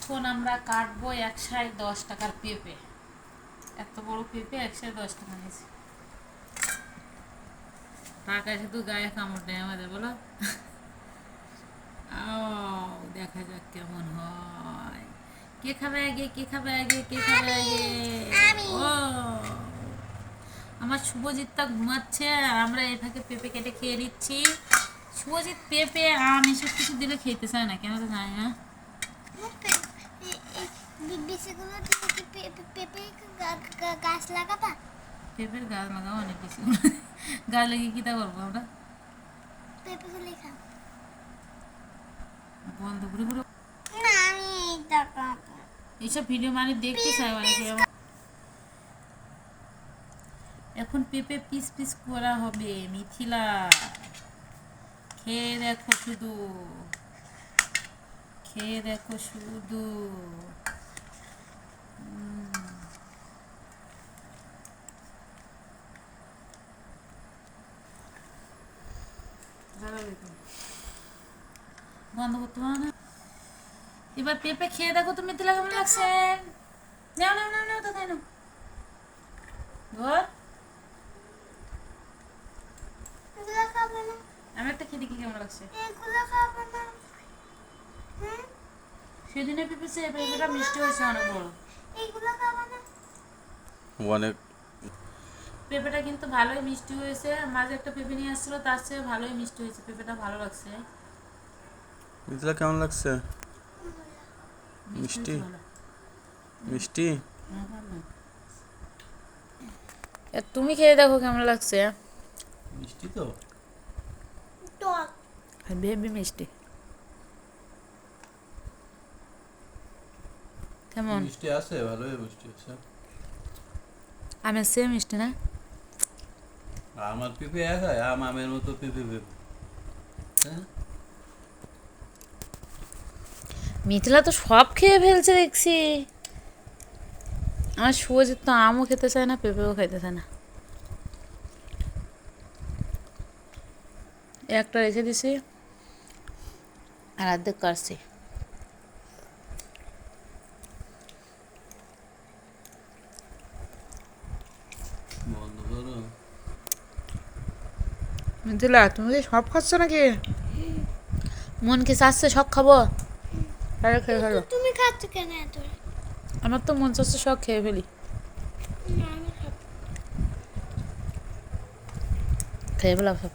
এখন আমরা কাটবো 110 টাকার পেঁপে। এত বড় পেঁপে 110 টাকা নিয়েছি। টাকা শুধু গায়ে কামড় দেয় আমাদের, বলো। দেখা যাক কেমন হয়। কে খাবে আগে, কে খাবে আগে, কে খাবে আগে? ও, আমার শুভজিৎটা ঘুমাচ্ছে আর আমরা এই ফাঁকে পেঁপে কেটে খেয়ে নিচ্ছি। শুভজিৎ পেঁপে আম এসব কিছু দিলে খেতে চায় না, কেন তো জানি না। গাছ লাগাবা? পেঁপের গাছ লাগাও অনেক বেশি। গাছ লাগিয়ে কি তা করবো আমরা? পেঁপে গুলি খাও। বন্ধ ঘুরে ঘুরে না, আমি এইটা খাবো। এইসব ভিডিও মানে দেখতে চাই অনেকে। এখন পেঁপে পিস পিস করা হবে মিথিলা, খেয়ে দেখো শুধু, খেয়ে দেখো শুধু। বন্ধ করতে পারো না। এবার পেঁপে খেয়ে দেখো তো মিথিলা, কেমন লাগছে? নাও নাও নাও নাও, তো তাই না ঘর। এগুলো খাবো না। আমি একটা খেয়ে দেখি কেমন লাগছে। এগুলো খাবো না। সেদিনে পেঁপে পেঁপেটা মিষ্টি হয়েছে অনেক বড়। এইগুলো খাবো না। অনেক পেঁপেটা কিন্তু ভালোই মিষ্টি হয়েছে। মাঝে একটা পেঁপে নিয়ে আসছিল, তার চেয়ে ভালোই মিষ্টি হয়েছে। পেঁপেটা ভালো লাগছে। মিথিলা কেমন লাগছে? মিষ্টি হয়েছে ভালো। মিষ্টি তুমি খেয়ে দেখো কেমন লাগছে। মিষ্টি তো টক। বেবি মিষ্টি কেমন? মিষ্টি আছে, ভালোই মিষ্টি আছে। আমের চেয়ে মিষ্টি না? আমার পেঁপে একা আমের মতো পেঁপে পেঁপে। হ্যাঁ, মিথিলা তো সব খেয়ে ফেলছে দেখছি। আমার শুভজিৎ তো আমও খেতে চায় না, পেঁপেও খেতে চায় না। একটা রেখে দিছি আর অর্ধেক কাটছি। বন্ধ করো। মিথিলা তুমি কি সব খাচ্ছ নাকি? মন কি চাচ্ছে সব খাবো? আরে খেয়ে ফেলো। তুমি খাচ্ছ কেন এত? আমার তো মন চাচ্ছে সব খেয়ে ফেলি। না, আমি খাবো। খেয়ে ফেলাম সব।